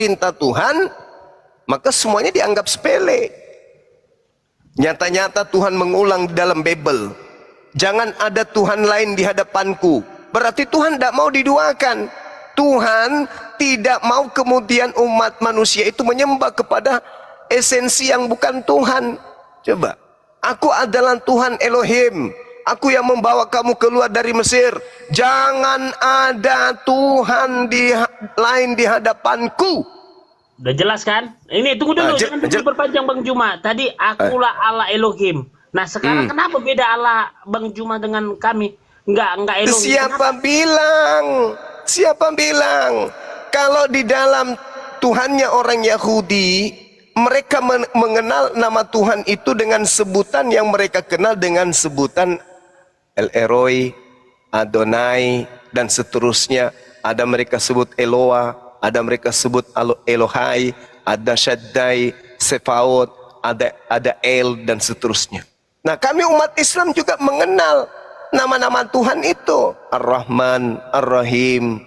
cinta Tuhan, maka semuanya dianggap sepele. Nyata-nyata Tuhan mengulang di dalam Bible, jangan ada Tuhan lain di hadapanku. Berarti Tuhan tidak mau diduakan. Tuhan tidak mau kemudian umat manusia itu menyembah kepada esensi yang bukan Tuhan. Coba, aku adalah Tuhan Elohim, aku yang membawa kamu keluar dari Mesir. Jangan ada Tuhan lain di hadapanku. Udah jelas kan? Ini tunggu dulu, jangan diperpanjang Bang Juma. Tadi akulah Allah Elohim. Nah sekarang kenapa beda Allah Bang Juma dengan kami? Enggak Elohim. Siapa bilang kalau di dalam Tuhannya orang Yahudi, mereka mengenal nama Tuhan itu dengan sebutan yang mereka kenal dengan sebutan El Eroi, Adonai, dan seterusnya. Ada mereka sebut Eloa, ada mereka sebut Elohai, ada Shaddai, Sefaot, ada El, dan seterusnya. Nah, kami umat Islam juga mengenal nama-nama Tuhan itu. Ar-Rahman, Ar-Rahim,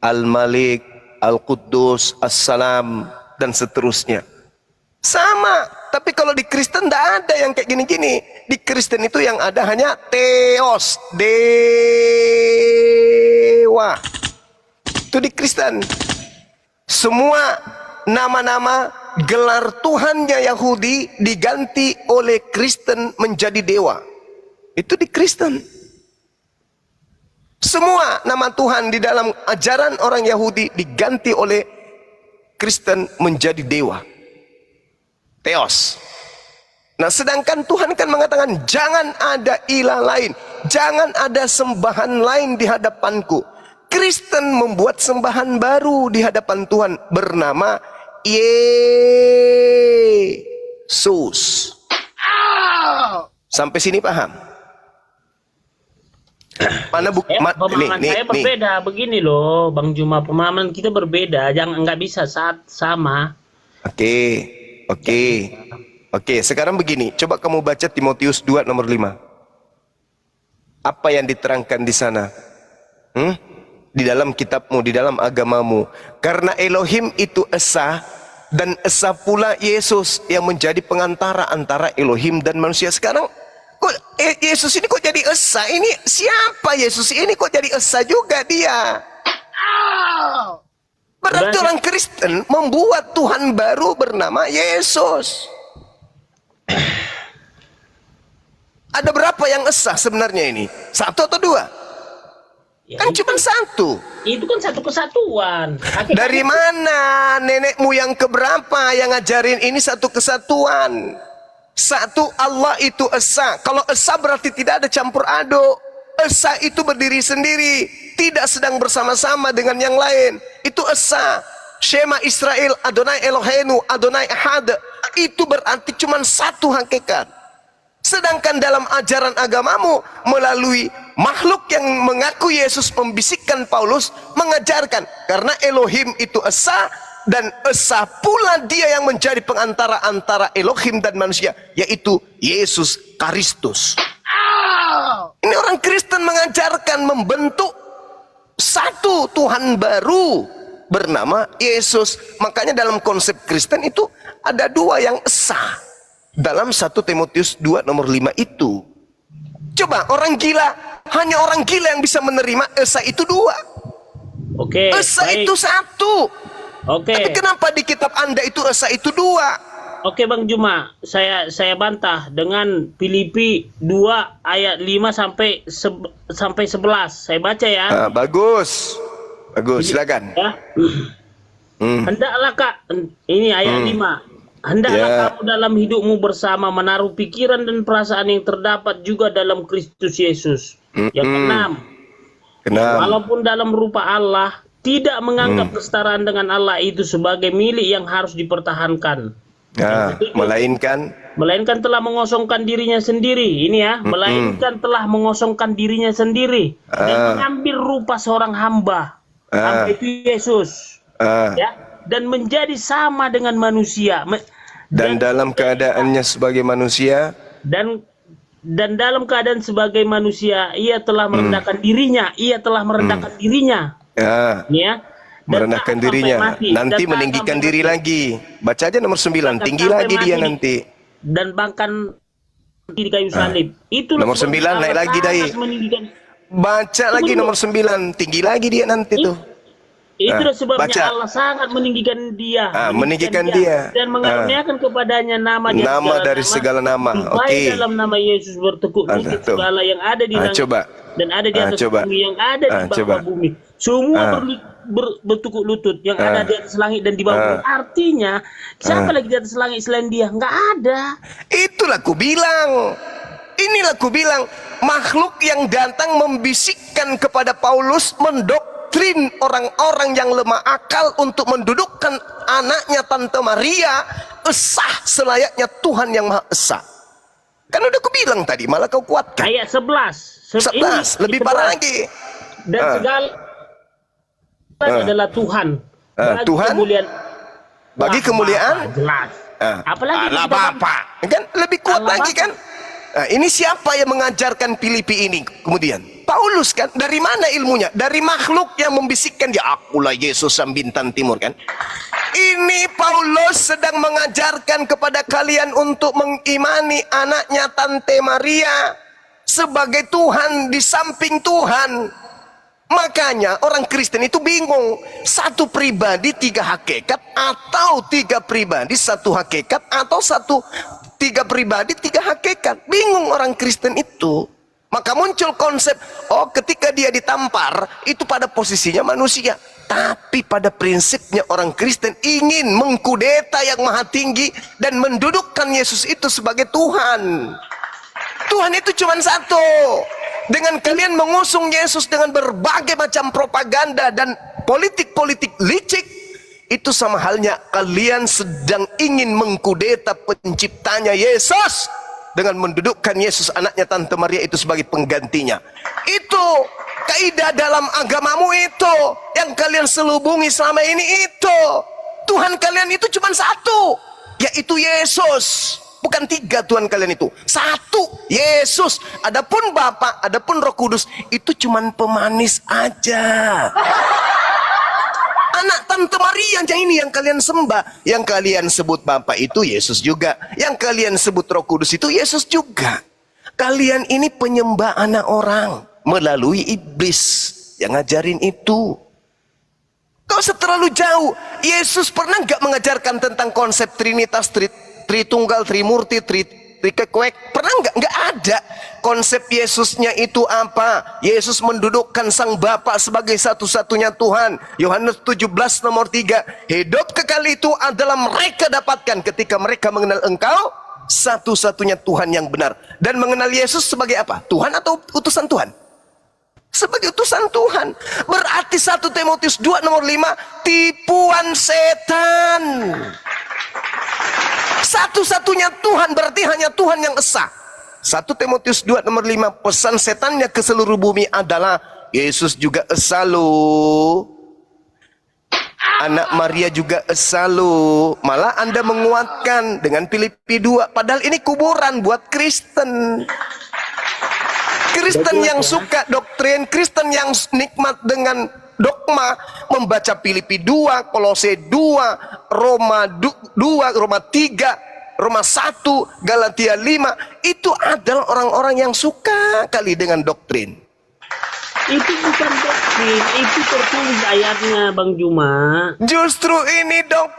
Al-Malik, Al-Quddus, As-Salam, dan seterusnya. Sama, tapi kalau di Kristen tidak ada yang kayak gini-gini. Di Kristen itu yang ada hanya Theos, dewa. Itu di Kristen. Semua nama-nama gelar Tuhannya Yahudi diganti oleh Kristen menjadi dewa. Itu di Kristen. Semua nama Tuhan di dalam ajaran orang Yahudi diganti oleh Kristen menjadi dewa. Theos. Nah, sedangkan Tuhan kan mengatakan jangan ada ilah lain, jangan ada sembahan lain di hadapanku. Kristen membuat sembahan baru di hadapan Tuhan bernama Yesus. Sampai sini paham? Mana pemahaman saya berbeda begini loh, Bang Juma. Pemahaman kita berbeda, jangan nggak bisa saat sama. Oke, sekarang begini, coba kamu baca Timotius 2 nomor 5. Apa yang diterangkan di sana? Di dalam kitabmu, di dalam agamamu. Karena Elohim itu esa, dan esa pula Yesus yang menjadi pengantara antara Elohim dan manusia. Sekarang kok Yesus ini kok jadi esa? Ini siapa Yesus ini kok jadi esa juga dia? Berarti orang Kristen membuat Tuhan baru bernama Yesus. Ada berapa yang esa sebenarnya ini? 1 atau 2? Ya, kan cuma 1. Itu kan satu kesatuan. Dari mana nenek moyang keberapa yang ngajarin ini satu kesatuan? Satu, Allah itu esa. Kalau esa berarti tidak ada campur aduk. Esa itu berdiri sendiri, tidak sedang bersama-sama dengan yang lain. Itu esa. Shema Israel, Adonai Eloheinu, Adonai Ahad. Itu berarti cuma satu hakikat. Sedangkan dalam ajaran agamamu, melalui makhluk yang mengaku Yesus, membisikkan Paulus, mengajarkan karena Elohim itu esa, dan esa pula dia yang menjadi pengantara antara Elohim dan manusia, yaitu Yesus Kristus. Ini orang Kristen mengajarkan membentuk satu Tuhan baru bernama Yesus. Makanya dalam konsep Kristen itu ada 2 yang esa. Dalam 1 Timotius 2 nomor 5 itu. Coba orang gila, hanya orang gila yang bisa menerima esa itu 2. Oke. Esa itu 1. Oke. Tapi kenapa di kitab Anda itu esa itu 2? Oke Bang Juma, saya bantah dengan Filipi 2 ayat 5 sampai 11. Saya baca ya. Bagus. Silakan. Ya. Hendaklah Kak, ini ayat 5. Hendaklah kamu dalam hidupmu bersama menaruh pikiran dan perasaan yang terdapat juga dalam Kristus Yesus. Yang keenam, walaupun dalam rupa Allah, tidak menganggap kesetaraan dengan Allah itu sebagai milik yang harus dipertahankan. Melainkan telah mengosongkan dirinya sendiri. Ini ya, melainkan telah mengosongkan dirinya sendiri dan mengambil rupa seorang hamba. Hamba itu Yesus. Ya. Dan menjadi sama dengan manusia, dan dalam keadaannya sebagai manusia, dan dalam keadaan sebagai manusia ia telah merendahkan dirinya, ya, merendahkan taat dirinya, sampai mati, nanti dan taat meninggikan sampai diri mati. lagi. Baca aja nomor 9, Bahkan tinggi sampai lagi dia mati nanti. dan bahkan di kayu salib. Itulah Nomor sebabnya 9 naik Allah lagi dai. sangat meninggikan. Baca Tunggu lagi dulu. nomor 9, tinggi lagi dia nanti tuh. Itulah sebabnya baca. Allah sangat meninggikan dia, meninggikan dia. dan mengaruniakan kepadanya nama Dari segala nama. Supaya dalam nama Yesus bertekuk lutut tuh. segala yang ada di langit Coba. dan ada di atas bumi, yang ada di bawah bumi. Semua bertekuk lutut, yang ada di atas langit dan di bawah bumi. Artinya, siapa lagi di atas langit selain dia? Nggak ada. Itulah ku bilang. Inilah ku bilang, makhluk yang datang membisikkan kepada Paulus, mendoktrin orang-orang yang lemah akal untuk mendudukkan anaknya Tante Maria esa selayaknya Tuhan yang Maha Esa. Kan udah ku bilang tadi, malah kau kuatkan. Ayat 11. 11, lebih parah lagi. Dan segala adalah Tuhan. Tuhan bagi kemuliaan. Jelas. Apalagi Allah Bapa. Kan lebih kuat Allah lagi Bapa. kan? Ini siapa yang mengajarkan Filipi ini kemudian? Paulus kan? Dari mana ilmunya? Dari makhluk yang membisikkan dia, akulah Yesus sang bintang timur kan? Ini Paulus sedang mengajarkan kepada kalian untuk mengimani anaknya Tante Maria sebagai Tuhan di samping Tuhan. Makanya orang Kristen itu bingung, satu pribadi tiga hakikat, atau tiga pribadi satu hakikat, atau tiga pribadi tiga hakikat. Bingung orang Kristen itu. Maka muncul konsep, ketika dia ditampar itu pada posisinya manusia, tapi pada prinsipnya orang Kristen ingin mengkudeta yang maha tinggi dan mendudukkan Yesus itu sebagai Tuhan. Tuhan itu cuma satu. Dengan kalian mengusung Yesus dengan berbagai macam propaganda dan politik-politik licik, itu sama halnya kalian sedang ingin mengkudeta penciptanya Yesus dengan mendudukkan Yesus anaknya Tante Maria itu sebagai penggantinya. Itu kaidah dalam agamamu, itu yang kalian selubungi selama ini. Itu Tuhan kalian itu cuma satu, yaitu Yesus. Bukan tiga Tuhan kalian itu, satu, Yesus. Adapun Bapa, adapun Roh Kudus, itu cuman pemanis aja. Anak Tante Maria aja ini yang kalian sembah. Yang kalian sebut Bapa itu Yesus juga. Yang kalian sebut Roh Kudus itu Yesus juga. Kalian ini penyembah anak orang melalui iblis yang ngajarin itu. Kau terlalu jauh. Yesus pernah nggak mengajarkan tentang konsep Trinitas, Tritunggal, Trimurti, Trikekwek? Pernah nggak? Nggak ada. Konsep Yesusnya itu apa? Yesus mendudukkan Sang Bapa sebagai satu-satunya Tuhan. Yohanes 17 nomor 3. Hidup kekal itu adalah mereka dapatkan ketika mereka mengenal Engkau satu-satunya Tuhan yang benar. Dan mengenal Yesus sebagai apa? Tuhan atau utusan Tuhan? Sebagai utusan Tuhan. Berarti 1 Timotius 2 nomor 5, tipuan setan. Satu-satunya Tuhan berarti hanya Tuhan yang esa. 1 Timotius 2 nomor 5, pesan setannya ke seluruh bumi adalah Yesus juga esa lo. Anak Maria juga esa lo. Malah Anda menguatkan dengan Filipi 2. Padahal ini kuburan buat Kristen. Kristen yang suka doktrin, Kristen yang nikmat dengan dogma, membaca Filipi 2, Kolose 2, Roma 2, Roma 3, Roma 1, Galatia 5, itu adalah orang-orang yang suka kali dengan doktrin. Itu bukan doktrin, itu tertulis ayatnya, Bang Juma. Justru ini doktrin.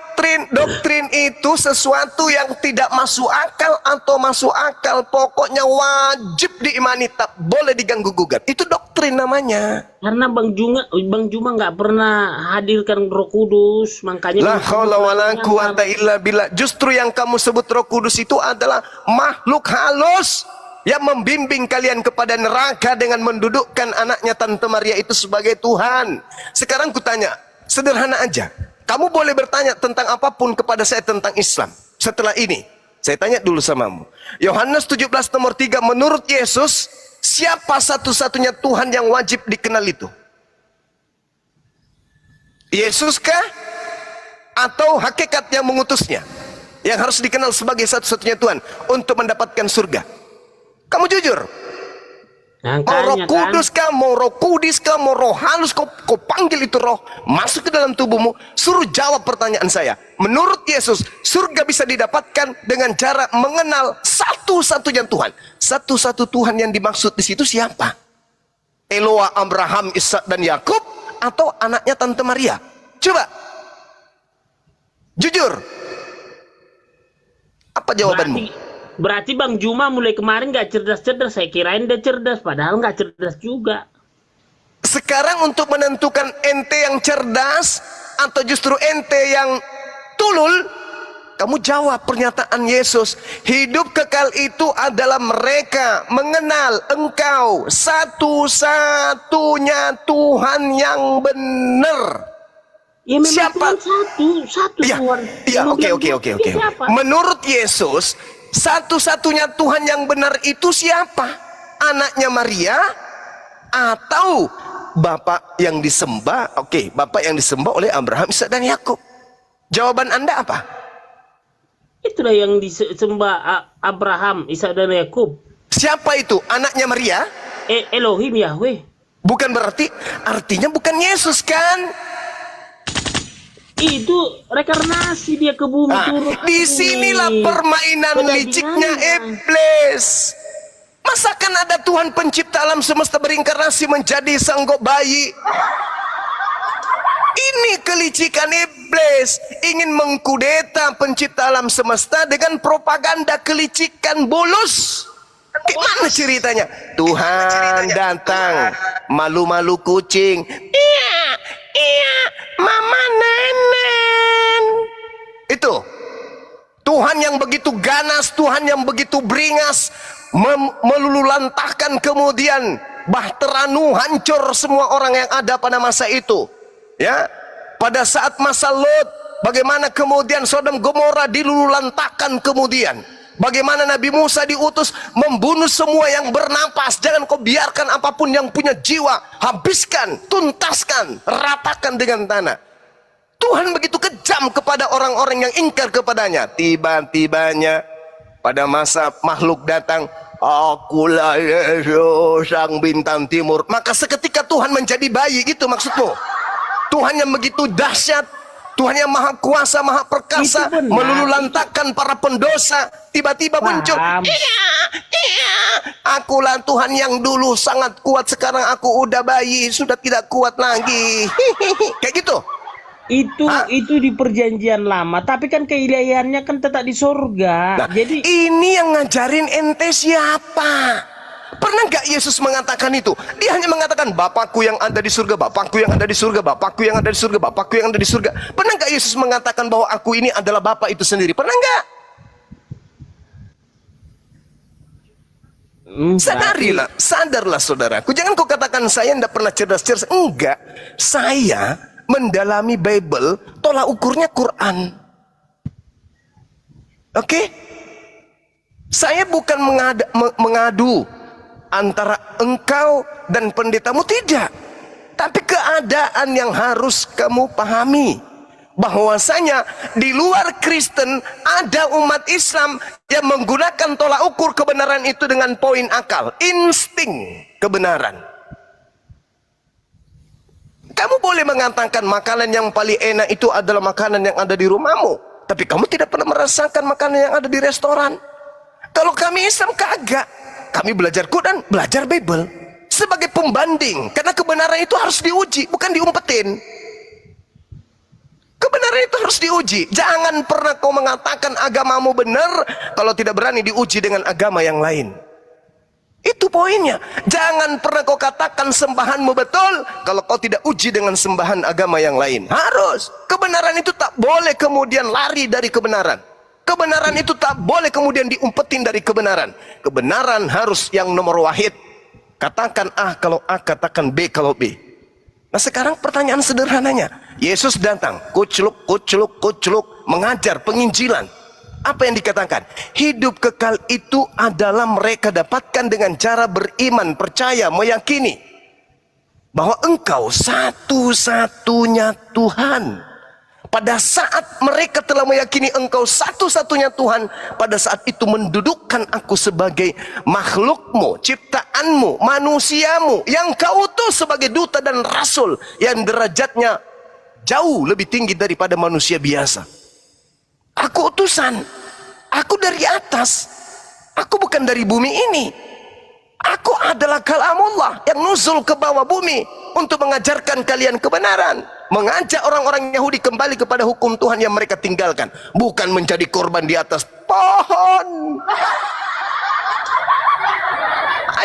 Doktrin itu sesuatu yang tidak masuk akal atau masuk akal, pokoknya wajib diimani, tak boleh diganggu gugat. Itu doktrin namanya. Karena Bang Juma nggak pernah hadirkan Roh Kudus, makanya La haula wala quwata illa billah. Justru yang kamu sebut Roh Kudus itu adalah makhluk halus yang membimbing kalian kepada neraka dengan mendudukkan anaknya Tante Maria itu sebagai Tuhan. Sekarang kutanya, sederhana aja. Kamu boleh bertanya tentang apapun kepada saya tentang Islam. Setelah ini, saya tanya dulu samamu. Yohanes 17 nomor 3, menurut Yesus, siapa satu-satunya Tuhan yang wajib dikenal itu? Yesuskah? Atau hakikat yang mengutusnya? Yang harus dikenal sebagai satu-satunya Tuhan untuk mendapatkan surga? Kamu jujur? Mau roh kudus kah, mau roh kudis kah, mau roh halus, kau panggil itu roh masuk ke dalam tubuhmu, suruh jawab pertanyaan saya. Menurut Yesus, surga bisa didapatkan dengan cara mengenal satu-satunya Tuhan. Satu-satu Tuhan yang dimaksud di situ siapa? Eloa, Abraham, Ishak dan Yakub, atau anaknya Tante Maria? Coba jujur, apa jawabanmu? Berarti Bang Juma mulai kemarin gak cerdas-cerdas. Saya kirain dia cerdas, padahal gak cerdas juga. Sekarang untuk menentukan ente yang cerdas atau justru ente yang tulul, kamu jawab pernyataan Yesus. Hidup kekal itu adalah mereka mengenal Engkau satu-satunya Tuhan yang benar. Ya memang Siapa? Satu Ya, Tuhan. ya, oke. Menurut Yesus, satu-satunya Tuhan yang benar itu siapa? Anaknya Maria atau Bapak yang disembah? Oke, Bapak yang disembah oleh Abraham, Ishak dan Yakub. Jawaban Anda apa? Itulah yang disembah Abraham, Ishak dan Yakub. Siapa itu? Anaknya Maria? Elohim Yahweh. Bukan berarti, artinya bukan Yesus kan? Itu rekarnasi dia ke bumi turun. Disinilah permainan liciknya iblis. Masakan ada Tuhan pencipta alam semesta berinkarnasi menjadi sanggok bayi? Ini kelicikan iblis, ingin mengkudeta pencipta alam semesta dengan propaganda kelicikan bulus. Gimana ceritanya? Tuhan datang, malu-malu kucing. Iya, mama nenen. Itu Tuhan yang begitu ganas, Tuhan yang begitu beringas, melululantahkan kemudian bahtera Nuh, hancur semua orang yang ada pada masa itu. Ya, pada saat masa Lot, bagaimana kemudian Sodom Gomora dilululantahkan kemudian. Bagaimana Nabi Musa diutus membunuh semua yang bernapas. Jangan kau biarkan apapun yang punya jiwa. Habiskan, tuntaskan, ratakan dengan tanah. Tuhan begitu kejam kepada orang-orang yang ingkar kepadanya. Tiba-tibanya pada masa makhluk datang, akulah Yesus sang bintang timur. Maka seketika Tuhan menjadi bayi, gitu maksudmu? Tuhan yang begitu dahsyat, Tuhan yang maha kuasa, maha perkasa, melululantakkan para pendosa, tiba-tiba muncul, iya, akulah Tuhan yang dulu sangat kuat, sekarang aku udah bayi, sudah tidak kuat lagi. Kayak gitu. Itu di perjanjian lama, tapi kan keilahiannya kan tetap di surga. Nah, jadi ini yang ngajarin ente siapa? Pernah nggak Yesus mengatakan itu? Dia hanya mengatakan, Bapakku yang ada di surga, Bapakku yang ada di surga, Bapakku yang ada di surga, Bapakku yang ada di surga. Pernah nggak Yesus mengatakan bahwa aku ini adalah Bapa itu sendiri? Pernah nggak? Sadarlah saudaraku. Jangan kau katakan saya tidak pernah cerdas-cerdas. Enggak, saya mendalami Bible, tolak ukurnya Quran. Oke? Saya bukan mengadu antara engkau dan pendetamu, tidak. Tapi keadaan yang harus kamu pahami, bahwasanya di luar Kristen ada umat Islam yang menggunakan tolak ukur kebenaran itu dengan poin akal, insting kebenaran. Kamu boleh mengatakan makanan yang paling enak itu adalah makanan yang ada di rumahmu, tapi kamu tidak pernah merasakan makanan yang ada di restoran. Kalau kami Islam kagak. Kami belajar Quran, belajar Bible sebagai pembanding, karena kebenaran itu harus diuji, bukan diumpetin. Kebenaran itu harus diuji. Jangan pernah kau mengatakan agamamu benar kalau tidak berani diuji dengan agama yang lain. Itu poinnya. Jangan pernah kau katakan sembahanmu betul kalau kau tidak uji dengan sembahan agama yang lain. Harus. Kebenaran itu tak boleh kemudian lari dari kebenaran. Kebenaran itu tak boleh kemudian diumpetin dari kebenaran. Kebenaran harus yang nomor wahid. Katakan A kalau A, katakan B kalau B. Nah sekarang pertanyaan sederhananya, Yesus datang, kucluk, mengajar penginjilan. Apa yang dikatakan? Hidup kekal itu adalah mereka dapatkan dengan cara beriman, percaya, meyakini bahwa engkau satu-satunya Tuhan. Pada saat mereka telah meyakini engkau satu-satunya Tuhan, pada saat itu mendudukkan aku sebagai makhlukmu, ciptaanmu, manusiamu, yang kau utus sebagai duta dan rasul, yang derajatnya jauh lebih tinggi daripada manusia biasa. Aku utusan, aku dari atas, aku bukan dari bumi ini. Aku adalah kalamullah yang nuzul ke bawah bumi untuk mengajarkan kalian kebenaran, mengajak orang-orang Yahudi kembali kepada hukum Tuhan yang mereka tinggalkan, bukan menjadi korban di atas pohon.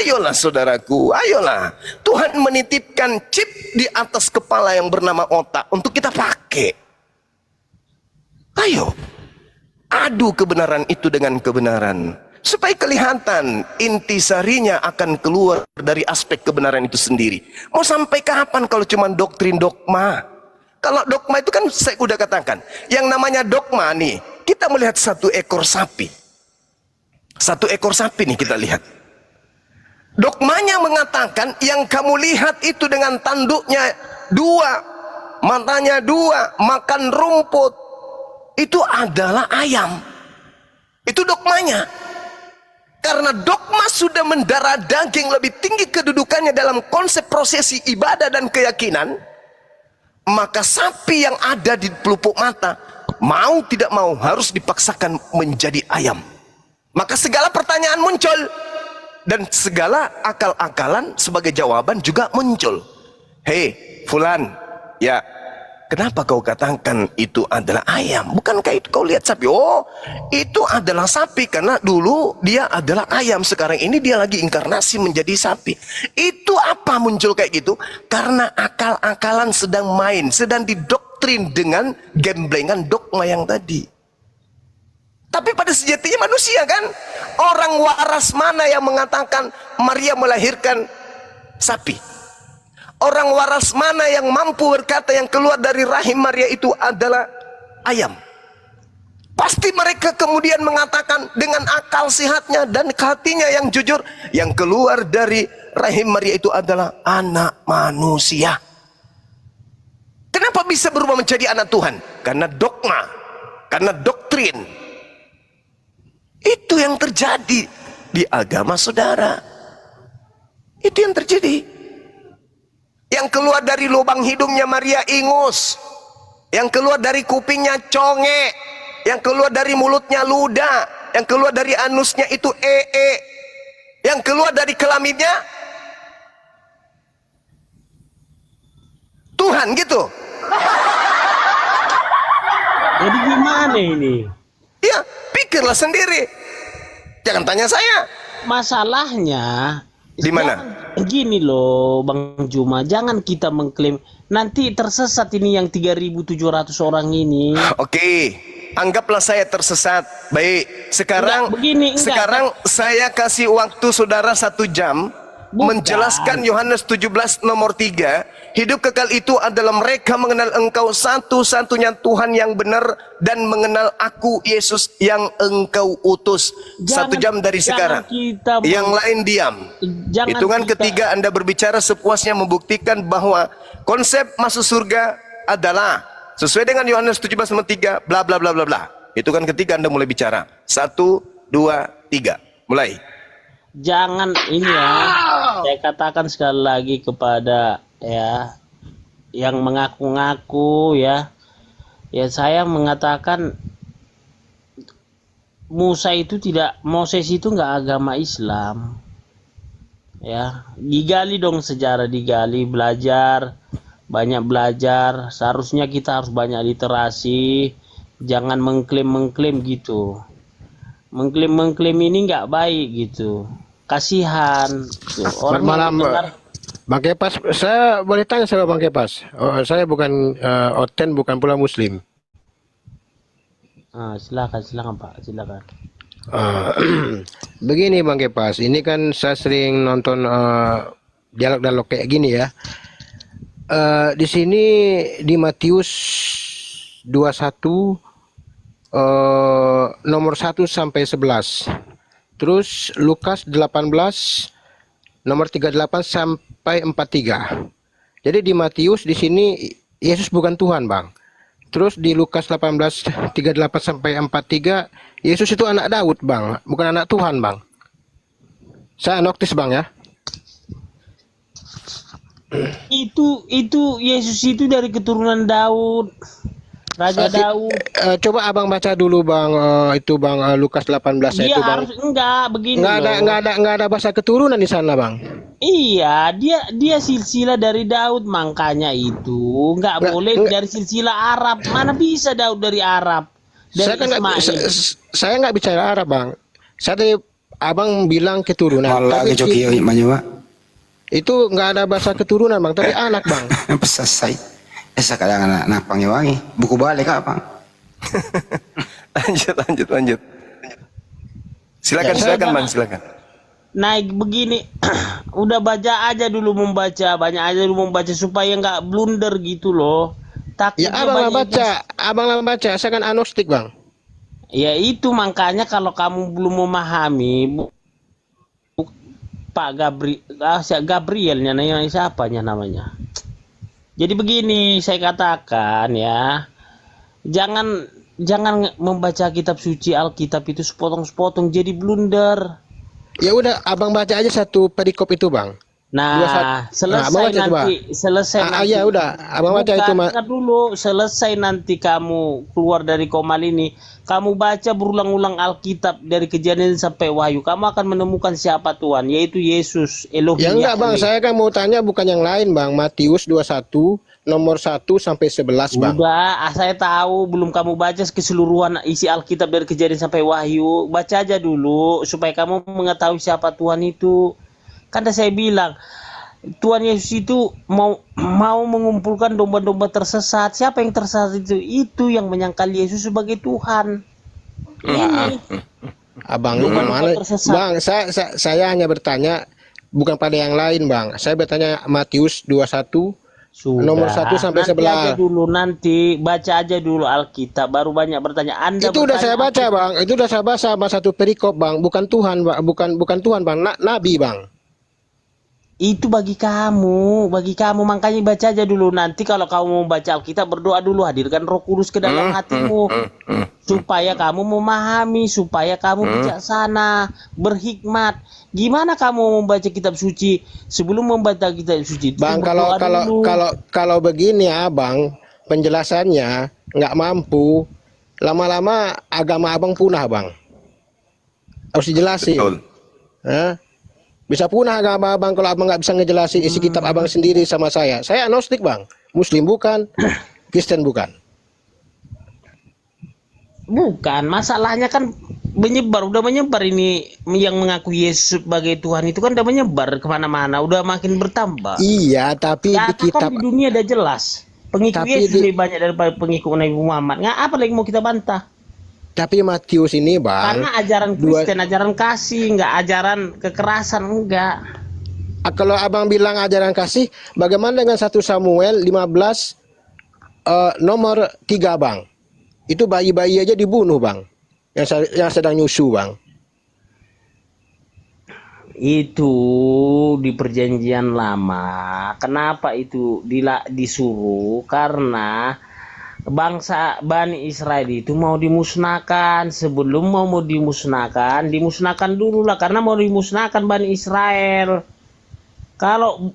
Ayolah saudaraku, ayolah. Tuhan menitipkan chip di atas kepala yang bernama otak untuk kita pakai. Ayo, adu kebenaran itu dengan kebenaran, supaya kelihatan intisarinya akan keluar dari aspek kebenaran itu sendiri. Mau sampai kapan kalau cuma doktrin dogma? Kalau dogma itu kan saya udah katakan, yang namanya dogma nih, kita melihat satu ekor sapi. Satu ekor sapi nih kita lihat. Dogmanya mengatakan yang kamu lihat itu dengan tanduknya dua, matanya dua, makan rumput, itu adalah ayam. Itu dogmanya. Karena dogma sudah mendarah daging lebih tinggi kedudukannya dalam konsep prosesi ibadah dan keyakinan, maka sapi yang ada di pelupuk mata, mau tidak mau harus dipaksakan menjadi ayam. Maka segala pertanyaan muncul, dan segala akal-akalan sebagai jawaban juga muncul. Hei fulan, ya kenapa kau katakan itu adalah ayam? Bukankah itu kau lihat sapi? Oh, itu adalah sapi karena dulu dia adalah ayam, sekarang ini dia lagi inkarnasi menjadi sapi. Itu apa muncul kayak gitu? Karena akal-akalan sedang main, sedang didoktrin dengan gemblengan dogma yang tadi. Tapi pada sejatinya manusia kan, orang waras mana yang mengatakan Maria melahirkan sapi? Orang waras mana yang mampu berkata yang keluar dari rahim Maria itu adalah ayam? Pasti mereka kemudian mengatakan dengan akal sehatnya dan hatinya yang jujur, yang keluar dari rahim Maria itu adalah anak manusia. Kenapa bisa berubah menjadi anak Tuhan? Karena dogma, karena doktrin. Itu yang terjadi di agama saudara. Itu yang terjadi. Yang keluar dari lubang hidungnya Maria ingus, yang keluar dari kupingnya conge, yang keluar dari mulutnya luda, yang keluar dari anusnya itu yang keluar dari kelaminnya Tuhan gitu. Jadi gimana ini? Ya, pikirlah sendiri. Jangan tanya saya. Masalahnya di mana? Gini loh Bang Juma, jangan kita mengklaim nanti tersesat ini yang 3.700 orang ini. Oke, anggaplah saya tersesat. Baik, sekarang sekarang saya kasih waktu saudara 1 jam. Menjelaskan Yohanes 17 nomor 3, hidup kekal itu adalah mereka mengenal engkau satu-satunya Tuhan yang benar dan mengenal aku Yesus yang engkau utus. 1 jam dari sekarang. Yang lain diam. Hitungan ketiga Anda berbicara sepuasnya, membuktikan bahwa konsep masuk surga adalah sesuai dengan Yohanes 17 nomor 3 bla bla bla bla bla. Hitungan ketiga Anda mulai bicara. 1, 2, 3. Mulai. Jangan ini ya, saya katakan sekali lagi kepada ya yang mengaku-ngaku ya saya mengatakan Moses itu nggak agama Islam ya. Digali dong sejarah, digali, banyak belajar, seharusnya kita harus banyak literasi, jangan mengklaim gitu. Mengklaim ini nggak baik gitu. Kasihan orang malam Bang Kepas, saya boleh tanya sama Bang Kepas? Saya bukan Oten, bukan pula Muslim. Silakan Pak, silakan. Begini Bang Kepas, ini kan saya sering nonton dialog-dialog kayak gini ya. Di sini di Matius 21 nomor 1 sampai 11. Terus Lukas 18 nomor 38 sampai 43. Jadi di Matius di sini Yesus bukan Tuhan, Bang. Terus di Lukas 18:38 sampai 43, Yesus itu anak Daud, Bang, bukan anak Tuhan, Bang. Saya notice, Bang, ya. Itu Yesus itu dari keturunan Daud, Raja Daud. Coba Abang baca dulu, Bang, itu Bang, Lukas 18 Dia itu, Bang. harus begini Nggak ada bahasa keturunan di sana, Bang. Iya, dia silsilah dari Daud, makanya itu nggak boleh dari silsilah Arab. Mana bisa Daud dari Arab? Dari Saya nggak bicara Arab, Bang. Saya tadi Abang bilang keturunan. Wallahi joki manyawa. Itu nggak ada bahasa keturunan, Bang, tapi anak, Bang. Pesasai. Esa kadang anak pangyawangi. Buku balik apa? Lanjut. Silakan Bang, silakan. Naik begini, udah baca aja dulu membaca, banyak aja dulu membaca supaya nggak blunder gitu loh. Ya abang lah baca, saya kan agnostik, Bang. Ya itu makanya kalau kamu belum memahami, Pak Gabrielnya, siapanya namanya. Jadi begini saya katakan ya, jangan membaca kitab suci Alkitab itu sepotong-sepotong jadi blunder. Ya udah, abang baca aja satu perikop itu, Bang. Nah, selesai nanti. Ya udah, abang baca itu, dulu. Selesai nanti kamu keluar dari komal ini, kamu baca berulang-ulang Alkitab dari Kejadian sampai Wahyu. Kamu akan menemukan siapa Tuhan, yaitu Yesus, Elohim. Ya enggak, Bang, saya kan mau tanya bukan yang lain, Bang. Matius 21 nomor 1 sampai 11, Bang. Udah, saya tahu belum kamu baca keseluruhan isi Alkitab dari Kejadian sampai Wahyu. Baca aja dulu supaya kamu mengetahui siapa Tuhan itu. Kan saya bilang Tuhan Yesus itu mau mengumpulkan domba-domba tersesat. Siapa yang tersesat itu? Itu yang menyangkal Yesus sebagai Tuhan. Ini. Abang mana? Bang, saya hanya bertanya bukan pada yang lain, Bang. Saya bertanya Matius 21 nomor 1 sampai 11. Nanti baca aja dulu Alkitab, baru banyak bertanya. Itu udah saya baca, Bang. Itu udah saya baca sama satu perikop, Bang. Bukan Tuhan, Bang. Bukan Tuhan, Bang. Nabi, Bang. Itu bagi kamu, makanya baca aja dulu. Nanti kalau kamu mau baca Alkitab, berdoa dulu, hadirkan Roh Kudus ke dalam hatimu supaya kamu memahami, supaya kamu bijaksana, berhikmat. Gimana kamu membaca kitab suci? Sebelum membaca kitab suci, Bang, kalau begini, Abang, penjelasannya nggak mampu, lama-lama agama Abang punah, Bang. Harus dijelasin. Betul. Bisa punah agama Abang kalau Abang nggak bisa ngejelasin isi kitab Abang sendiri sama saya. Saya agnostik, Bang. Muslim bukan, Kristen bukan. Bukan, masalahnya kan udah menyebar ini yang mengaku Yesus sebagai Tuhan itu kan udah menyebar kemana-mana, udah makin bertambah. Iya, tapi ya, di kitab kan di dunia udah jelas. Pengikut Yesus lebih banyak daripada pengikut Nabi Muhammad. Nggak apa lagi mau kita bantah? Tapi Matius ini, Bang, karena ajaran Kristen, ajaran kasih, nggak ajaran kekerasan, enggak. Kalau Abang bilang ajaran kasih, bagaimana dengan 1 Samuel 15 nomor 3, Bang? Itu bayi-bayi aja dibunuh, Bang. Yang sedang nyusu, Bang. Itu di perjanjian lama. Kenapa itu disuruh? Karena bangsa Bani Israel itu mau dimusnahkan. Sebelum mau dimusnahkan dulu lah, karena mau dimusnahkan Bani Israel. Kalau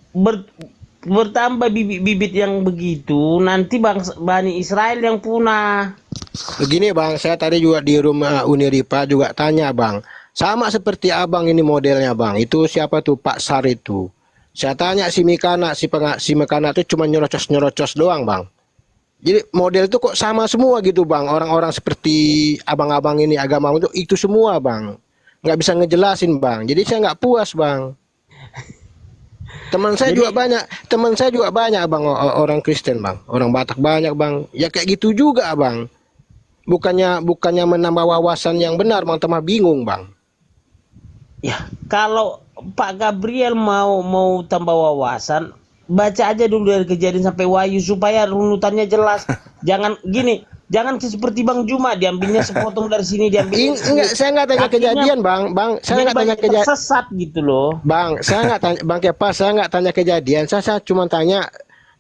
bertambah bibit-bibit yang begitu, nanti bangsa Bani Israel yang punah. Begini, Bang, saya tadi juga di rumah Uniripa juga tanya, Bang. Sama seperti Abang ini modelnya, Bang. Itu siapa tuh Pak Sar itu? Saya tanya si Mikana, si Mikana itu cuma nyerocos doang, Bang. Jadi model itu kok sama semua gitu, Bang. Orang-orang seperti abang-abang ini agama itu semua, Bang. Nggak bisa ngejelasin, Bang. Jadi saya nggak puas, Bang. Teman saya juga banyak, Bang, orang Kristen, Bang. Orang Batak banyak, Bang. Ya kayak gitu juga, Bang. Bukannya menambah wawasan yang benar, Bang, tambah bingung, Bang. Ya, kalau Pak Gabriel mau tambah wawasan, baca aja dulu dari Kejadian sampai Wahyu supaya runutannya jelas. Jangan seperti Bang Juma, diambilnya sepotong dari sini, Enggak, saya nggak tanya kejadian, Bang. Saya nggak tanya kejadian. Sesat gitu loh. Bang, saya nggak tanya, Bang Kepa, saya nggak tanya kejadian. Saya cuma tanya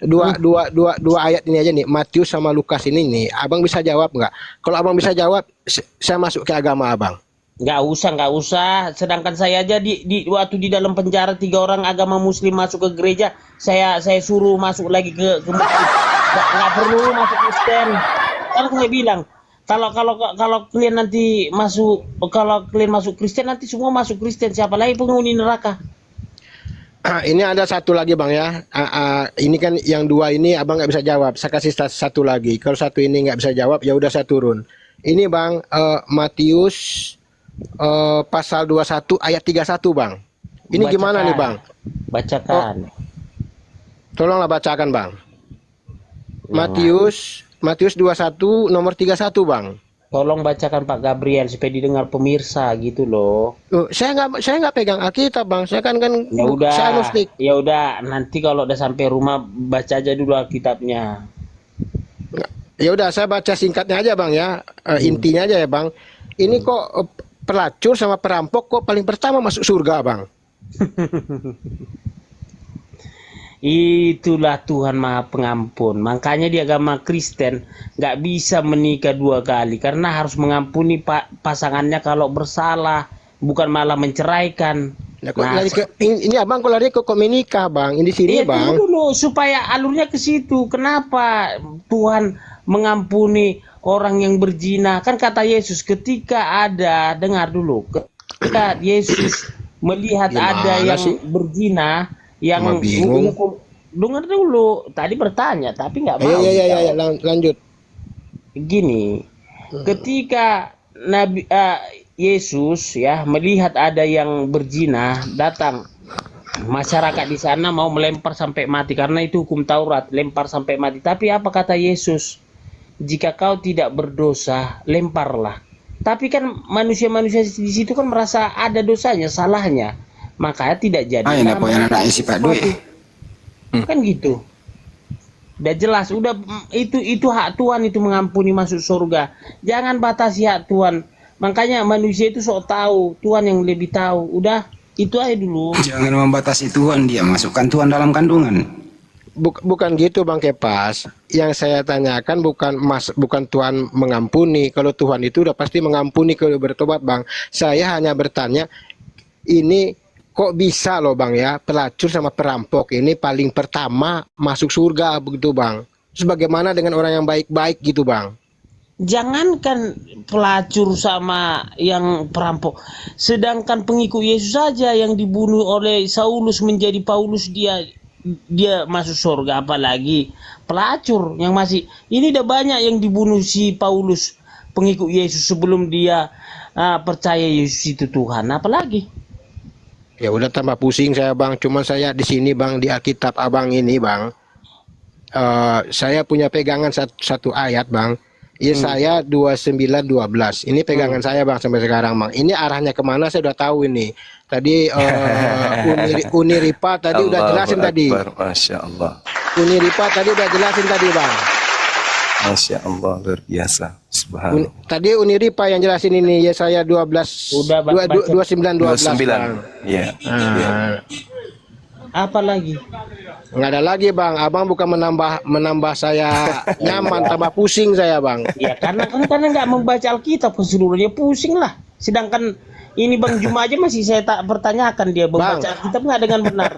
dua ayat ini aja nih, Matius sama Lukas ini nih, abang bisa jawab nggak? Kalau abang bisa jawab, saya masuk ke agama abang. Nggak usah. Sedangkan saya aja waktu di dalam penjara 3 orang agama Muslim masuk ke gereja, saya suruh masuk lagi ke masjid. Nggak perlu masuk Kristen. Kan saya bilang, kalau kalian nanti kalau kalian masuk Kristen, nanti semua masuk Kristen. Siapa lagi penghuni neraka? Ini ada satu lagi bang ya. Ini kan yang dua ini abang nggak bisa jawab. Saya kasih satu lagi. Kalau satu ini nggak bisa jawab, ya udah saya turun. Ini bang, Matius pasal 21 ayat 31 bang. Ini Bacakan. gimana nih bang? Bacakan. Tolonglah bacakan bang. Matius 21 nomor 31 bang. Tolong bacakan Pak Gabriel supaya didengar pemirsa gitu loh. Saya nggak pegang Alkitab bang. Saya kan Ya udah. saya agnostik. Ya udah, nanti kalau udah sampai rumah baca aja dulu Alkitabnya. Ya udah, saya baca singkatnya aja bang ya. Intinya aja ya bang. Ini kok pelacur sama perampok kok paling pertama masuk surga bang. Itulah Tuhan Maha Pengampun. Makanya di agama Kristen nggak bisa menikah 2 kali karena harus mengampuni pasangannya kalau bersalah, bukan malah menceraikan. Nah, ini abang kok lari kok menikah bang? Ini sini Iya, bang. tunggu dulu supaya alurnya ke situ. Kenapa Tuhan mengampuni orang yang berzina? Kan kata Yesus ketika ada, dengar dulu, ketika Yesus melihat ada yang berzina, yang hukum, dengar dulu, tadi bertanya tapi nggak mau. Iya, lanjut. Gini, ketika Yesus ya melihat ada yang berzina, datang masyarakat di sana mau melempar sampai mati karena itu hukum Taurat, lempar sampai mati. Tapi apa kata Yesus? Jika kau tidak berdosa, lemparlah. Tapi kan manusia-manusia di situ kan merasa ada dosanya, salahnya. Makanya tidak jadi. Anak isi Pak Dwi. Kan gitu. Udah jelas, udah itu hak Tuhan itu mengampuni masuk surga. Jangan batasi hak Tuhan. Makanya manusia itu sok tahu, Tuhan yang lebih tahu. Udah, itu aja dulu. Jangan membatasi Tuhan, dia masukkan Tuhan dalam kandungan. Bukan gitu Bang Kepas. Yang saya tanyakan bukan Tuhan mengampuni. Kalau Tuhan itu udah pasti mengampuni kalau bertobat Bang. Saya hanya bertanya, ini kok bisa loh Bang ya, pelacur sama perampok ini paling pertama masuk surga begitu Bang. Sebagaimana dengan orang yang baik-baik gitu Bang. Jangankan pelacur sama yang perampok, sedangkan pengikut Yesus saja yang dibunuh oleh Saulus menjadi Paulus, dia masuk surga, apalagi pelacur yang masih. Ini udah banyak yang dibunuh si Paulus pengikut Yesus sebelum dia percaya Yesus itu Tuhan, apalagi. Ya udah tambah pusing saya Bang. Cuman saya di sini Bang, di Alkitab Abang ini Bang, saya punya pegangan satu ayat Bang. Yesaya 29:12. Ini pegangan saya Bang sampai sekarang Bang. Ini arahnya kemana saya udah tahu ini. Tadi Uniripa tadi udah jelasin tadi. Masya Allah. Uniripa tadi udah jelasin tadi Bang. Masya Allah, luar biasa. Subhanallah. Tadi Uniripa yang jelasin ini Yesaya 29:12 Bang. Iya. Apa lagi? Nggak ada lagi Bang. Abang bukan menambah saya nyaman, tambah pusing saya Bang. Ya karena nggak membaca Alkitab keseluruhannya, pusing lah. Sedangkan ini Bang Juma aja masih saya tak pertanyakan dia membaca Alkitab nggak dengan benar.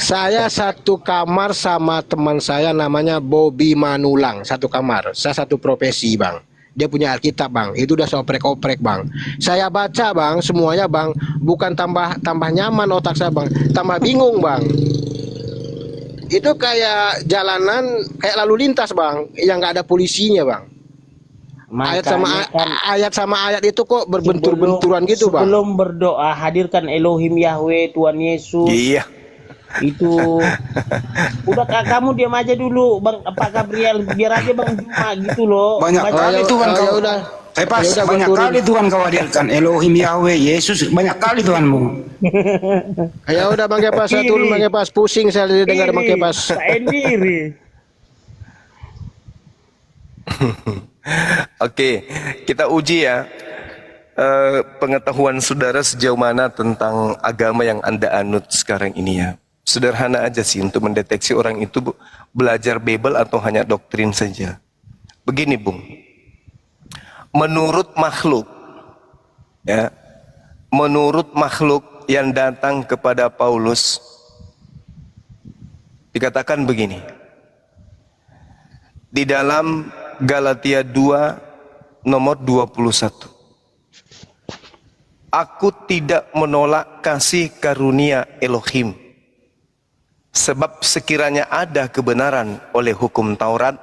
Saya satu kamar sama teman saya namanya Bobby Manulang, satu kamar. Saya satu profesi Bang. Dia punya Alkitab Bang. Itu udah oprek-oprek Bang. Saya baca Bang, semuanya Bang. Bukan tambah nyaman otak saya Bang, tambah bingung Bang. Itu kayak jalanan, kayak lalu lintas Bang, yang nggak ada polisinya Bang. Ayat sama ayat itu kok berbentur-benturan gitu Bang. Sebelum berdoa hadirkan Elohim Yahweh Tuhan Yesus. Iya. Itu udah kamu diam aja dulu Bang Pak Gabriel, biar aja Bang Juma gitu loh. Banyak kali Tuhan kau udah. Banyak kali Tuhan kau hadirkan Elohim Yahweh Yesus, banyak kali Tuhanmu. Ya udah Bang Kepas, saya turun Bang Kepas, pusing saya dengar Bang Kepas. Sendiri. Oke, kita uji ya pengetahuan saudara sejauh mana tentang agama yang Anda anut sekarang ini ya. Sederhana aja sih untuk mendeteksi orang itu belajar Bible atau hanya doktrin saja. Begini Bung, menurut makhluk, ya, menurut makhluk yang datang kepada Paulus, dikatakan begini, di dalam Galatia 2 nomor 21. Aku tidak menolak kasih karunia Elohim. Sebab sekiranya ada kebenaran oleh hukum Taurat,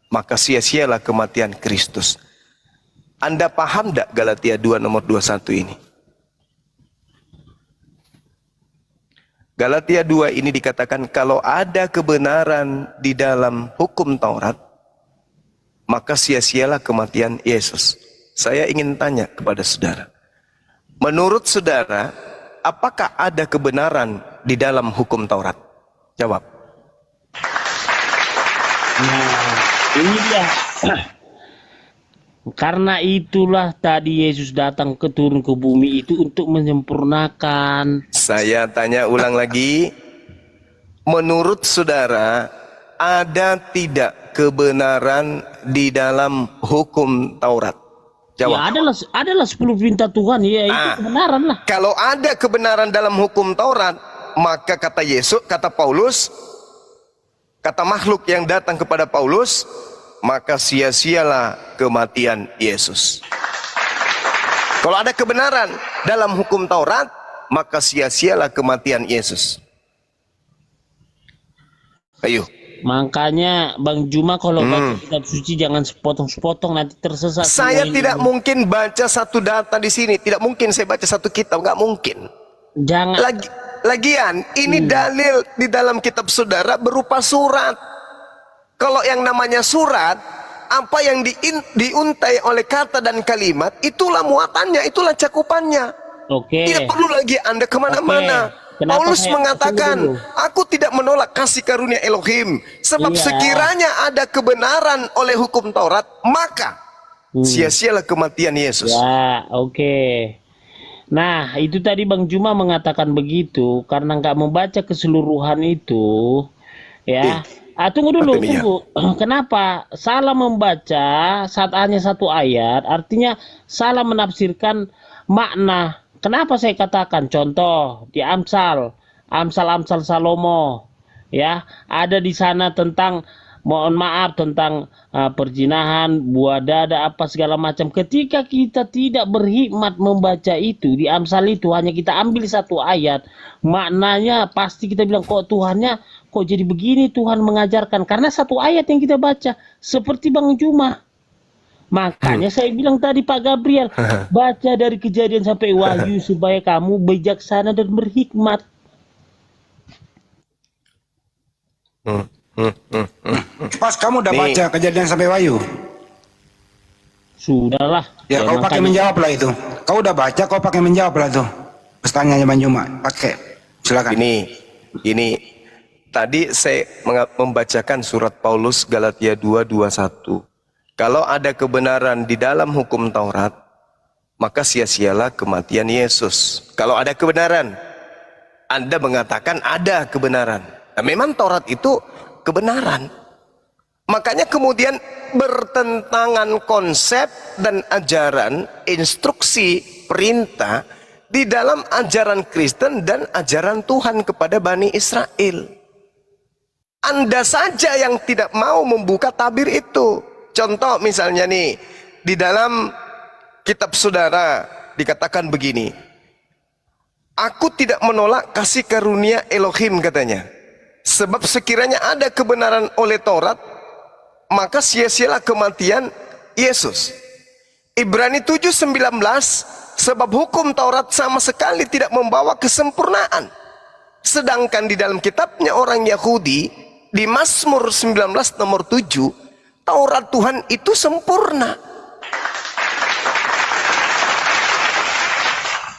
maka sia-sialah kematian Kristus. Anda paham tak Galatia 2 nomor 21 ini? Galatia 2 ini dikatakan kalau ada kebenaran di dalam hukum Taurat, maka sia-sialah kematian Yesus. Saya ingin tanya kepada saudara, menurut saudara, apakah ada kebenaran di dalam hukum Taurat? Jawab. Nah, ini dia. Karena itulah tadi Yesus datang turun ke bumi itu untuk menyempurnakan. Saya tanya ulang lagi, menurut saudara, ada tidak kebenaran di dalam hukum Taurat? Jawab. Ya adalah 10 perintah Tuhan, ya itu kebenaran lah. Kalau ada kebenaran dalam hukum Taurat, maka kata Yesus, kata Paulus, kata makhluk yang datang kepada Paulus, maka sia-sialah kematian Yesus. Kalau ada kebenaran dalam hukum Taurat, maka sia-sialah kematian Yesus. Ayo. Makanya Bang Juma kalau baca kitab suci jangan sepotong-sepotong, nanti tersesat. Saya tidak mungkin baca satu data di sini, tidak mungkin saya baca satu kitab, nggak mungkin. Jangan. Lagian ini dalil di dalam kitab saudara berupa surat. Kalau yang namanya surat, apa yang diuntai oleh kata dan kalimat, itulah muatannya, itulah cakupannya. Oke. Tidak perlu lagi Anda kemana-mana. Paulus mengatakan, aku tidak menolak kasih karunia Elohim, sebab sekiranya ada kebenaran oleh hukum Taurat, maka sia-sialah kematian Yesus. Ya, oke. Nah, itu tadi Bang Juma mengatakan begitu karena nggak membaca keseluruhan itu, ya. Tunggu dulu, tunggu. Kenapa salah membaca saat hanya satu ayat? Artinya salah menafsirkan makna. Kenapa saya katakan? Contoh di Amsal Salomo, ya, ada di sana tentang mohon maaf tentang perzinahan, buah dada, apa segala macam. Ketika kita tidak berhikmat membaca itu di Amsal itu, hanya kita ambil satu ayat, maknanya pasti kita bilang kok Tuhannya kok jadi begini, Tuhan mengajarkan karena satu ayat yang kita baca, seperti Bang Juma. Makanya saya bilang tadi Pak Gabriel, baca dari Kejadian sampai Wahyu supaya kamu bijaksana dan berhikmat. Pas kamu udah baca Kejadian sampai Wahyu? Sudahlah. Ya kau pakai menjawab lah itu. Kau udah baca, kau pakai menjawab lah tuh. Pertanyaannya Bang Juma, pakai. Silakan. Ini tadi saya membacakan surat Paulus Galatia 2:21. Kalau ada kebenaran di dalam hukum Taurat, maka sia-sialah kematian Yesus. Kalau ada kebenaran, Anda mengatakan ada kebenaran. Nah, memang Taurat itu kebenaran. Makanya kemudian bertentangan konsep dan ajaran, instruksi, perintah di dalam ajaran Kristen dan ajaran Tuhan kepada Bani Israel. Anda saja yang tidak mau membuka tabir itu. Contoh misalnya nih, di dalam kitab saudara dikatakan begini, aku tidak menolak kasih karunia Elohim katanya. Sebab sekiranya ada kebenaran oleh Taurat, maka sia-sialah kematian Yesus. Ibrani 7:19, sebab hukum Taurat sama sekali tidak membawa kesempurnaan. Sedangkan di dalam kitabnya orang Yahudi, di Mazmur 19 nomor 7, Taurat Tuhan itu sempurna.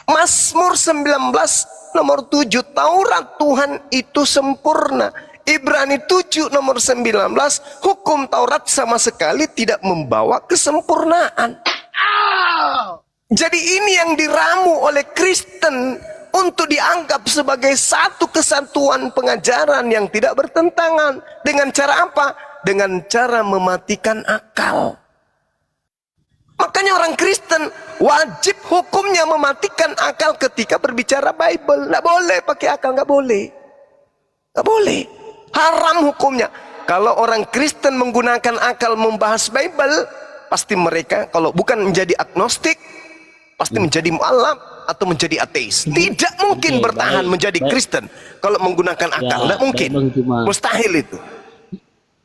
Mazmur 19 nomor 7, Taurat Tuhan itu sempurna. Ibrani 7 nomor 19, hukum Taurat sama sekali tidak membawa kesempurnaan. Jadi ini yang diramu oleh Kristen untuk dianggap sebagai satu kesatuan pengajaran yang tidak bertentangan. Dengan cara apa? Dengan cara mematikan akal. Makanya orang Kristen wajib hukumnya mematikan akal ketika berbicara Bible. Nggak boleh pakai akal, nggak boleh. Nggak boleh. Haram hukumnya. Kalau orang Kristen menggunakan akal membahas Bible, pasti mereka kalau bukan menjadi agnostik, pasti menjadi mu'alaf atau menjadi ateis. Tidak mungkin bertahan menjadi Kristen kalau menggunakan akal. Nggak mungkin. Mustahil itu.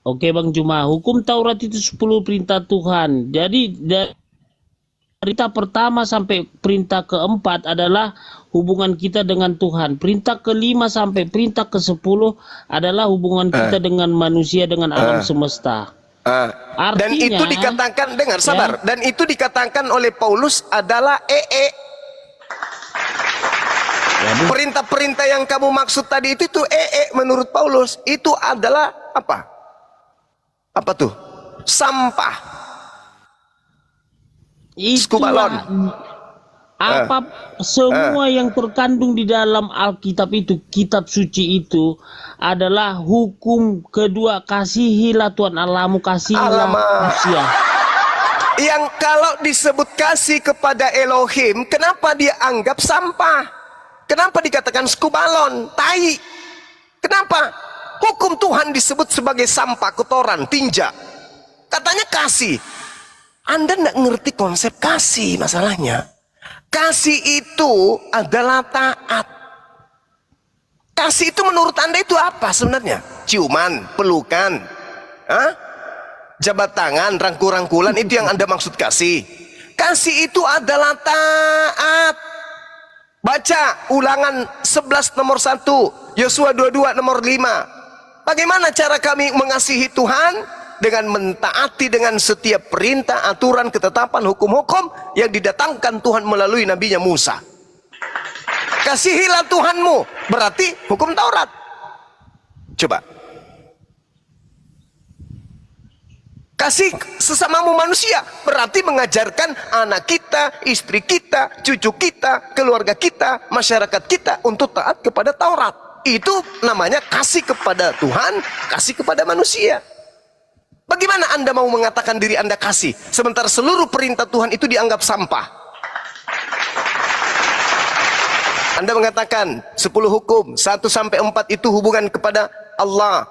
Oke Bang Juma, hukum Taurat itu 10 perintah Tuhan. Jadi perintah pertama sampai perintah keempat adalah hubungan kita dengan Tuhan. Perintah kelima sampai perintah ke-10 adalah hubungan kita dengan manusia, dengan alam semesta. Dan itu dikatakan, dengar sabar, dan itu dikatakan oleh Paulus adalah perintah-perintah yang kamu maksud tadi itu menurut Paulus itu adalah apa? Apa tuh? Sampah. Skubalon. Apa semua yang terkandung di dalam Alkitab itu, kitab suci itu adalah hukum kedua. Kasihilah Tuhan Allahmu, kasihilah manusia. Yang kalau disebut kasih kepada Elohim, kenapa dia anggap sampah? Kenapa dikatakan skubalon, tai? Kenapa? Hukum Tuhan disebut sebagai sampah, kotoran, tinja. Katanya kasih. Anda tidak ngerti konsep kasih masalahnya. Kasih itu adalah taat. Kasih itu menurut Anda itu apa sebenarnya? Ciuman, pelukan, jabat tangan, rangkul-rangkulan, itu yang Anda maksud kasih. Kasih itu adalah taat. Baca Ulangan 11 nomor 1, Yosua 22 nomor 5. Bagaimana cara kami mengasihi Tuhan? Dengan mentaati dengan setiap perintah, aturan, ketetapan, hukum-hukum yang didatangkan Tuhan melalui nabinya Musa. Kasihilah Tuhanmu, berarti hukum Taurat. Coba. Kasih sesamamu manusia, berarti mengajarkan anak kita, istri kita, cucu kita, keluarga kita, masyarakat kita untuk taat kepada Taurat. Itu namanya kasih kepada Tuhan, kasih kepada manusia. Bagaimana Anda mau mengatakan diri Anda kasih, sementara seluruh perintah Tuhan itu dianggap sampah? Anda mengatakan 10 hukum, 1 sampai 4 itu hubungan kepada Allah,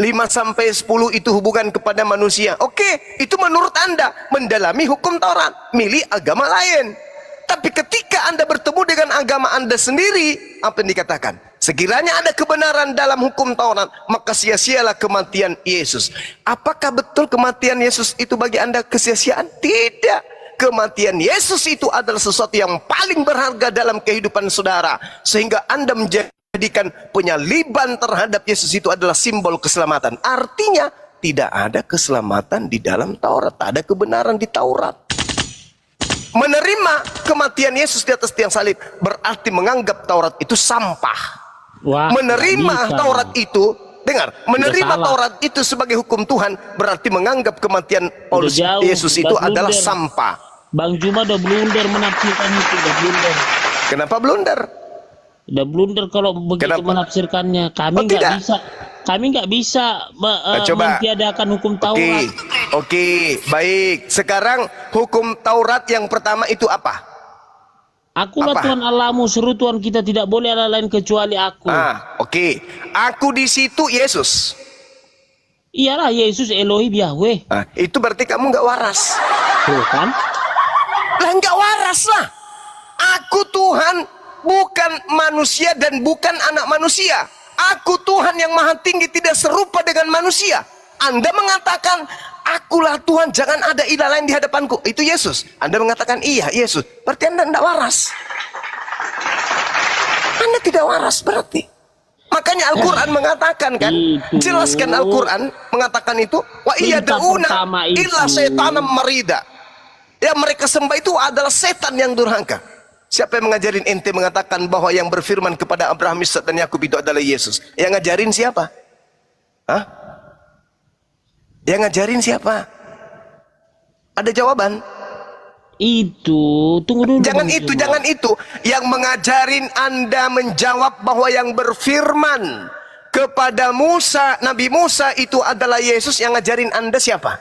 5 sampai 10 itu hubungan kepada manusia. Oke, itu menurut Anda mendalami hukum Taurat, milih agama lain. Tapi ketika Anda bertemu dengan agama Anda sendiri, apa yang dikatakan? Sekiranya ada kebenaran dalam hukum Taurat, maka sia-sialah kematian Yesus. Apakah betul kematian Yesus itu bagi Anda kesia-siaan? Tidak. Kematian Yesus itu adalah sesuatu yang paling berharga dalam kehidupan saudara. Sehingga Anda menjadikan penyaliban terhadap Yesus itu adalah simbol keselamatan. Artinya, tidak ada keselamatan di dalam Taurat. Tak ada kebenaran di Taurat. Menerima kematian Yesus di atas tiang salib berarti menganggap Taurat itu sampah. Wah, menerima Taurat itu, dengar, menerima Taurat itu sebagai hukum Tuhan berarti menganggap kematian Paulus Yesus itu adalah sampah. Bang Juma udah blunder menafsirkan itu, udah blunder. Kenapa blunder? Udah blunder kalau begitu menafsirkannya. Kami nggak bisa mentiadakan hukum Taurat. Oke, baik. Sekarang hukum Taurat yang pertama itu apa? Akulah Tuhan Allahmu, seru Tuhan kita, tidak boleh ada lain kecuali aku. Oke. Aku di situ Yesus. Iyalah Yesus Elohim Yahweh. Itu berarti kamu nggak waras. Kan? Lah nggak waras lah. Aku Tuhan, bukan manusia dan bukan anak manusia. Aku Tuhan yang maha tinggi, tidak serupa dengan manusia. Anda mengatakan, akulah Tuhan, jangan ada ilah lain di hadapanku. Itu Yesus. Anda mengatakan, iya Yesus. Berarti Anda tidak waras. Anda tidak waras berarti. Makanya Al-Quran mengatakan kan, jelaskan Al-Quran mengatakan itu, wa iya dauna illa setanam marida. Yang mereka sembah itu adalah setan yang durhaka. Siapa yang mengajarin ente mengatakan bahwa yang berfirman kepada Abraham, Ishak dan Yakub itu adalah Yesus? Yang ngajarin siapa? Yang ngajarin siapa? Ada jawaban? Itu, tunggu dulu. Jangan Bang itu, Juma. jangan itu. Yang mengajarin Anda menjawab bahwa yang berfirman kepada Musa, Nabi Musa itu adalah Yesus, yang ngajarin Anda siapa?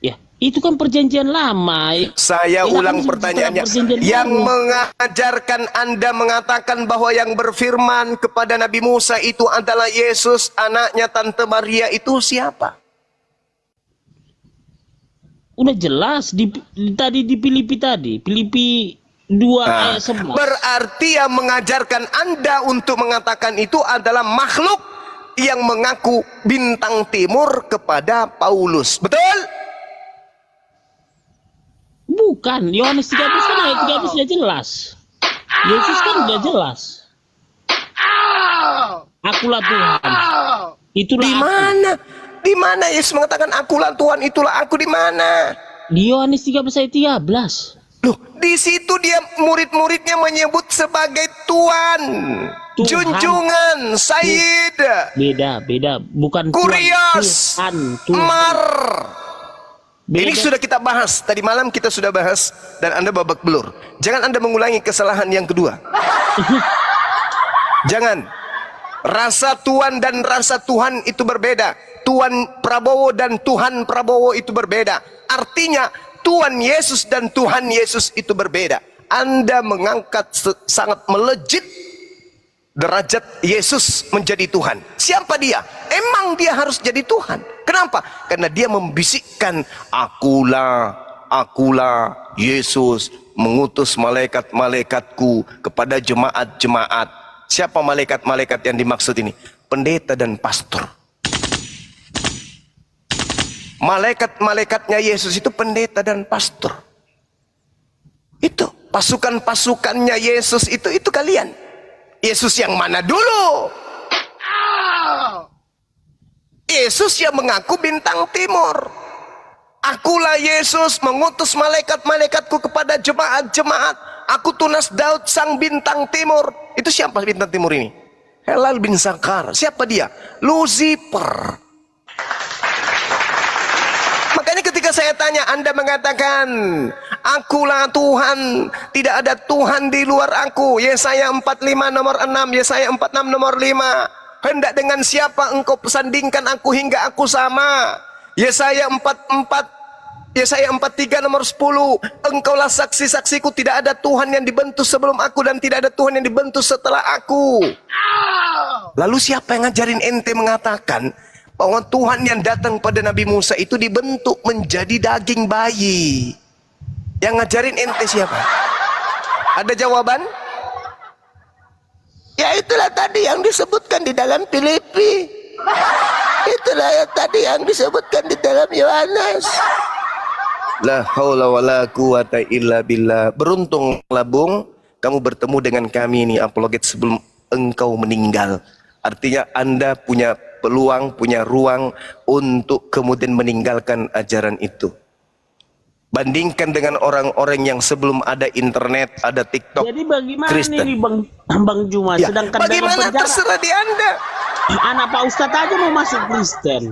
Ya, itu kan perjanjian lama. Saya Ya, ulang kan pertanyaannya. perjanjian Yang baru. mengajarkan Anda mengatakan bahwa yang berfirman kepada Nabi Musa itu adalah Yesus, anaknya Tante Maria, itu siapa? Udah jelas tadi di Filipi tadi. Filipi 2 ayat 11. Berarti yang mengajarkan Anda untuk mengatakan itu adalah makhluk yang mengaku bintang timur kepada Paulus. Betul? Bukan, Yohanes 13 kan ayat 13 sudah jelas. Yesus kan sudah jelas. Akulah Tuhan. Itulah Di aku. mana? Di mana Yesus mengatakan akulah Tuhan, itulah aku, di mana? Di Yohanes 13 ayat 13. Loh, di situ dia murid-muridnya menyebut sebagai Tuhan, Tuhan. junjungan, Sayyid, Beda. Bukan Kurios, Tuhan. Tuhan. Mar. Beda. Ini sudah kita bahas, tadi malam kita sudah bahas dan Anda babak belur. Jangan Anda mengulangi kesalahan yang kedua. Jangan. Rasa Tuhan dan rasa Tuhan itu berbeda. Tuhan Prabowo dan Tuhan Prabowo itu berbeda. Artinya Tuhan Yesus dan Tuhan Yesus itu berbeda. Anda mengangkat sangat melejit derajat Yesus menjadi Tuhan. Siapa dia? Emang dia harus jadi Tuhan. Kenapa? Karena dia membisikkan, akulah Yesus mengutus malaikat-malaikatku kepada jemaat-jemaat. Siapa malaikat-malaikat yang dimaksud ini? Pendeta dan pastor. Malaikat-malaikatnya Yesus itu pendeta dan pastor. Itu pasukan-pasukannya Yesus itu kalian. Yesus yang mana dulu? Yesus yang mengaku bintang timur. Akulah Yesus mengutus malaikat-malaikatku kepada jemaat-jemaat. Aku tunas Daud sang bintang timur. Itu siapa bintang timur ini? Helal bin Zakar. Siapa dia? Lucifer. Makanya ketika saya tanya, Anda mengatakan akulah Tuhan, tidak ada Tuhan di luar aku. Yesaya 45 nomor 6, Yesaya 46 nomor 5. Hendak dengan siapa engkau pesandingkan aku hingga aku sama? Yesaya 44, Yesaya 43 nomor 10. Engkaulah saksi-saksiku, tidak ada Tuhan yang dibentuk sebelum aku dan tidak ada Tuhan yang dibentuk setelah aku. Lalu siapa yang ngajarin ente mengatakan bahwa Tuhan yang datang pada Nabi Musa itu dibentuk menjadi daging bayi? Yang ngajarin ente siapa? Ada jawaban? Ya itulah tadi yang disebutkan di dalam Filipi. Itulah yang tadi yang disebutkan di dalam Yohanes. La haula wala quwata illa billah. Beruntunglah Bung, kamu bertemu dengan kami ini apologet sebelum engkau meninggal. Artinya Anda punya peluang, punya ruang untuk kemudian meninggalkan ajaran itu. Bandingkan dengan orang-orang yang sebelum ada internet, ada TikTok, Jadi bagaimana Kristen. ini Bang Juma? Ya, Sedangkan bagaimana dalam penjara, terserah di Anda. anak Pak Ustadz aja mau masuk Kristen.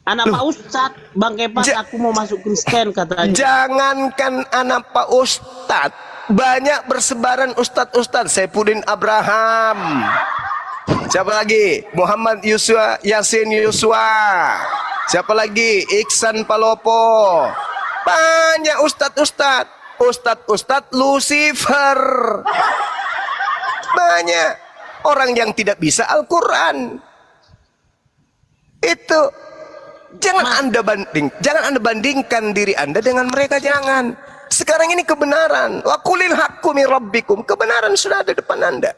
Anak Pak Ustadz, Bang Kepas, aku mau masuk Kristen katanya. Jangankan anak Pak Ustadz, banyak bersebaran ustadz-ustadz. Saifuddin Abraham. Siapa lagi? Muhammad Yusua, Yasin Yusua. Siapa lagi? Iksan Palopo. Banyak ustadz-ustadz. Ustadz-ustadz Lucifer. Banyak orang yang tidak bisa Al-Quran. Itu. Jangan Anda bandingkan diri Anda dengan mereka, jangan. Sekarang ini kebenaran. Wa qulil haqqu min rabbikum. Kebenaran sudah ada depan Anda.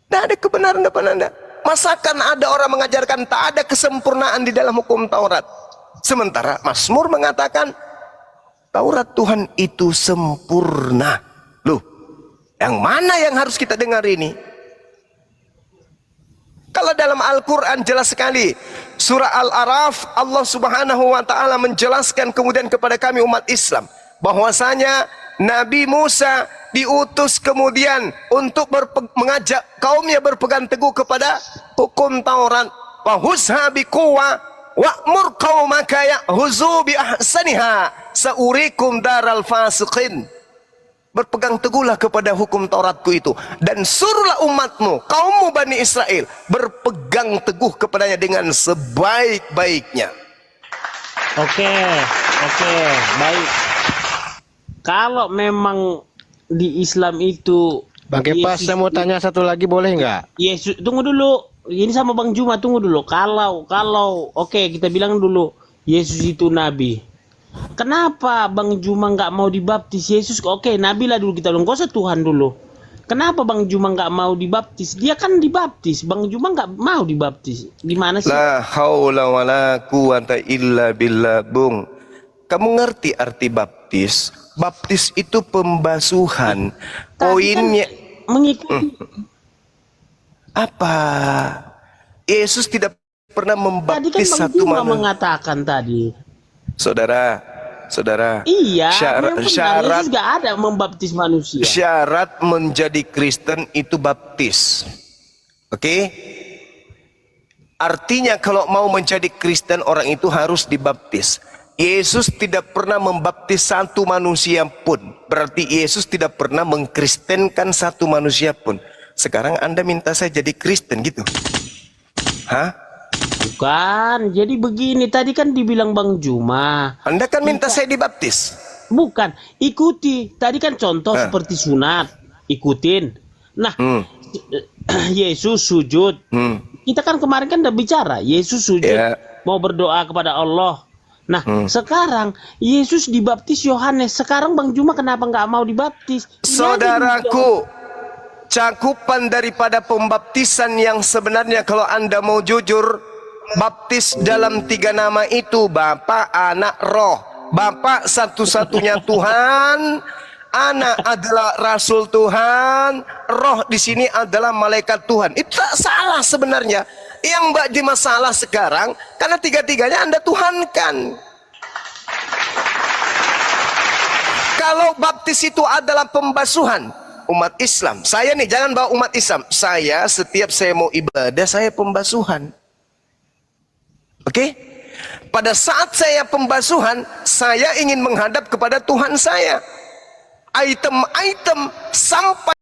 Tidak ada kebenaran depan Anda. Masakan ada orang mengajarkan tak ada kesempurnaan di dalam hukum Taurat. Sementara Mazmur mengatakan Taurat Tuhan itu sempurna. Loh, yang mana yang harus kita dengar ini? Kalau dalam Al-Quran jelas sekali. Surah Al-Araf, Allah subhanahu wa ta'ala menjelaskan kemudian kepada kami umat Islam. Bahwasanya Nabi Musa diutus kemudian untuk mengajak kaumnya berpegang teguh kepada hukum Taurat. Wahusha biquwa wa'mur qaumaka la'allaka ya'huzu bi ahsaniha saurikum daral fasiqin. Berpegang teguhlah kepada hukum Tauratku itu, dan suruhlah umatmu, kaummu Bani Israel, berpegang teguh kepadanya dengan sebaik-baiknya. Oke, baik. Kalau memang di Islam itu Bang Kepas, saya mau tanya satu lagi, boleh nggak? Yesus, tunggu dulu. Ini sama Bang Juma, tunggu dulu. Kalau oke, kita bilang dulu Yesus itu nabi. Kenapa Bang Juma nggak mau dibaptis? Yesus oke, nabi lah dulu, kita bilang, gak usah Tuhan dulu. Kenapa Bang Juma nggak mau dibaptis? Dia kan dibaptis. Bang Juma nggak mau dibaptis. Gimana sih? La haula wala quwata illa billah, Bung. Kamu ngerti arti baptis? Baptis itu pembasuhan. Poinnya Mengikuti. apa? Yesus tidak pernah Tadi kan membaptis Bang satu Juma manusia. mengatakan tadi. Saudara, Iya, syarat, memang syarat, Yesus gak ada membaptis manusia. syarat menjadi Kristen itu baptis. Oke? Artinya kalau mau menjadi Kristen, orang itu harus dibaptis. Yesus tidak pernah membaptis satu manusia pun. Berarti Yesus tidak pernah mengkristenkan satu manusia pun. Sekarang Anda minta saya jadi Kristen gitu? Hah? Bukan, jadi begini, tadi kan dibilang Bang Juma. Anda kan minta saya dibaptis. Bukan, ikuti. Tadi kan contoh seperti sunat, ikutin. Nah, Yesus sujud. Kita kan kemarin kan udah bicara, Yesus sujud, mau berdoa kepada Allah. Nah, sekarang Yesus dibaptis Yohanes. Sekarang Bang Juma kenapa nggak mau dibaptis? Saudaraku, cakupan daripada pembaptisan yang sebenarnya kalau Anda mau jujur, baptis dalam 3 nama itu, Bapa, Anak, Roh. Bapa satu-satunya Tuhan, Anak adalah Rasul Tuhan, Roh di sini adalah malaikat Tuhan. Itu tak salah sebenarnya. Yang jadi masalah sekarang karena tiga-tiganya Anda tuhankan. Kalau baptis itu adalah pembasuhan umat Islam, saya nih, jangan bawa umat Islam, saya setiap saya mau ibadah saya pembasuhan. Oke? Pada saat saya pembasuhan, saya ingin menghadap kepada Tuhan saya. Item-item sampai